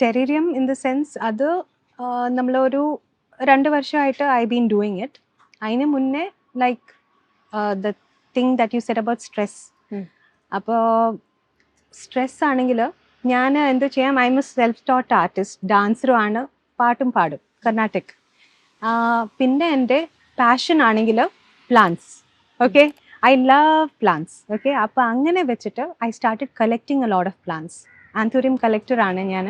Terrarium in the sense അത് നമ്മളൊരു 2 വർഷമായിട്ട് ഐ ബീൻ ഡൂയിങ് ഇറ്റ്. അതിന് മുന്നേ like the thing that you said about stress. അപ്പോൾ സ്ട്രെസ് ആണെങ്കിൽ ഞാൻ എന്ത് ചെയ്യാം, I am a self taught artist, ഡാൻസറും ആണ്, പാട്ടും പാടും കർണാട്ടിക്. പിന്നെ എൻ്റെ പാഷൻ ആണെങ്കിൽ plants. Okay, I love plants. Okay, അപ്പോൾ അങ്ങനെ വെച്ചിട്ട് I started collecting a lot of plants. Anthurium കളക്ടറാണ് ഞാൻ.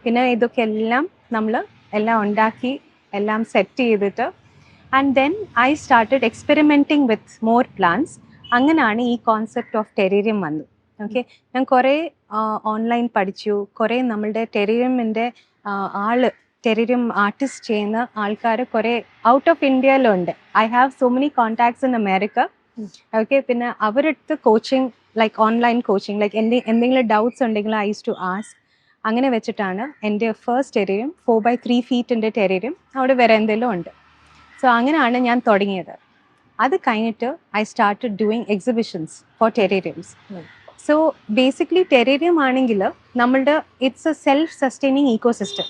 പിന്നെ ഇതൊക്കെ എല്ലാം നമ്മൾ എല്ലാം ഉണ്ടാക്കി എല്ലാം സെറ്റ് ചെയ്തിട്ട് and then I started experimenting with more plants. അങ്ങനെയാണ് ഈ കോൺസെപ്റ്റ് ഓഫ് ടെറേറിയം വന്നത്. ഓക്കെ, ഞാൻ കുറേ ഓൺലൈൻ പഠിച്ചു, കുറേ നമ്മളുടെ ടെറേറിയമിൻ്റെ ടെറേറിയം ആർട്ടിസ്റ്റ് ചെയ്യുന്ന ആൾക്കാർ കുറേ ഔട്ട് ഓഫ് ഇന്ത്യയിലുണ്ട്. I have so many contacts in America. Okay, പിന്നെ അവരടുത്ത് coaching like online coaching like എന്തെങ്കിലും ഡൗട്ട്സ് ഉണ്ടെങ്കിൽ ഐ യൂസ് ടു ആസ്ക്. അങ്ങനെ വെച്ചിട്ടാണ് എൻ്റെ ഫസ്റ്റ് ടെറേറിയം 4x3 ഫീറ്റിൻ്റെ ടെറേറിയം അവിടെ വേറെ എന്തെങ്കിലും ഉണ്ട്. സോ അങ്ങനെയാണ് ഞാൻ തുടങ്ങിയത്. അത് കഴിഞ്ഞിട്ട് I started doing exhibitions for terrariums. So basically terrarium ആണെങ്കിൽ നമ്മളുടെ it's a self sustaining ecosystem.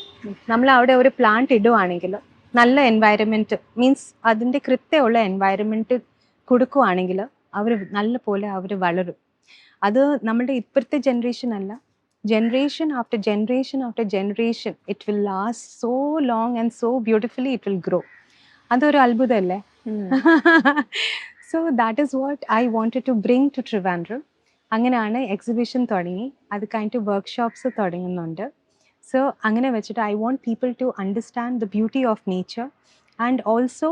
നമ്മൾ അവിടെ ഒരു പ്ലാന്റ് ഇടുവാണെങ്കിൽ നല്ല എൻവയറമെൻറ്റ് മീൻസ് അതിൻ്റെ കൃത്യമുള്ള എൻവയറമെൻറ്റ് കൊടുക്കുവാണെങ്കിൽ അവർ നല്ല പോലെ അവർ വളരും. അത് നമ്മളുടെ ഇപ്പോഴത്തെ ജനറേഷൻ അല്ല, generation after generation after generation it will last so long and so beautifully it will grow. അതൊരു അത്ഭുതമല്ലേ? So that is what I wanted to bring to Trivandrum. അങ്ങനെയാണ് എക്സിബിഷൻ തുടങ്ങി, അത് കഴിഞ്ഞിട്ട് വർക്ക്ഷോപ്സ് തുടങ്ങുന്നുണ്ട്. സോ അങ്ങനെ വെച്ചിട്ട് I want people to understand the beauty of nature. And also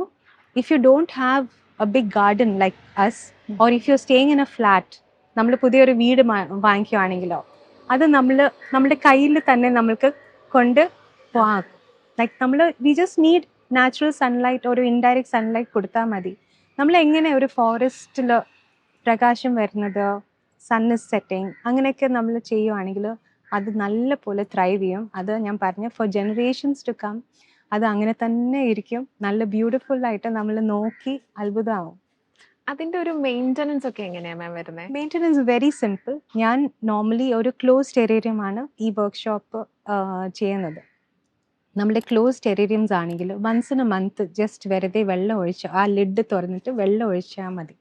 if you don't have a big garden like us or if you are staying in a flat, നമ്മൾ പുതിയൊരു വീട് വാങ്ങിക്കുകയാണെങ്കിലോ അത് നമ്മുടെ കയ്യിൽ തന്നെ നമ്മൾക്ക് കൊണ്ട് പോകാം. ലൈക്ക് നമ്മൾ we just need natural sunlight, ഒരു ഇൻഡയറക്റ്റ് സൺലൈറ്റ് കൊടുത്താൽ മതി. നമ്മൾ എങ്ങനെ ഒരു ഫോറസ്റ്റിൽ പ്രകാശം വരുന്നത്, സൺ ഇസ് സെറ്റിങ്, അങ്ങനെയൊക്കെ നമ്മൾ ചെയ്യുവാണെങ്കിൽ അത് നല്ല പോലെ ത്രൈവ് ചെയ്യും. അത് ഞാൻ പറഞ്ഞ ഫോർ ജനറേഷൻസ് ടു കം അത് അങ്ങനെ തന്നെ ഇരിക്കും. നല്ല ബ്യൂട്ടിഫുൾ ആയിട്ട് നമ്മൾ നോക്കി അത്ഭുതമാവും. അതിന്റെ ഒരു മെയിൻ്റനൻസ് ഒക്കെ എങ്ങനെയാണ് മാം വരുന്നത്? Maintenance very simple. ഞാൻ നോർമലി ഒരു ക്ലോസ് ടെറേറിയമാണ് ഈ വർക്ക്ഷോപ്പ് ചെയ്യുന്നത്. നമ്മുടെ ക്ലോസ് ടെറേറിയംസ് ആണെങ്കിൽ once in a month just വെറുതെ വെള്ളം ഒഴിച്ച് ആ ലിഡ് തുറന്നിട്ട് വെള്ളം ഒഴിച്ചാൽ മതി.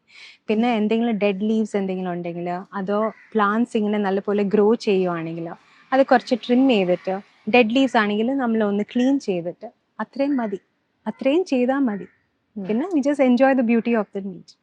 പിന്നെ എന്തെങ്കിലും ഡെഡ് ലീവ്സ് എന്തെങ്കിലും ഉണ്ടെങ്കിൽ അതോ പ്ലാന്റ്സ് ഇങ്ങനെ നല്ലപോലെ ഗ്രോ ചെയ്യുവാണെങ്കിൽ അത് കുറച്ച് ട്രിം ചെയ്തിട്ട്, ഡെഡ് ലീവ്സ് ആണെങ്കിൽ നമ്മൾ ഒന്ന് ക്ലീൻ ചെയ്തിട്ട് അത്രയും മതി. അത്രയും ചെയ്താൽ മതി. പിന്നെ we just enjoy the beauty of the nature.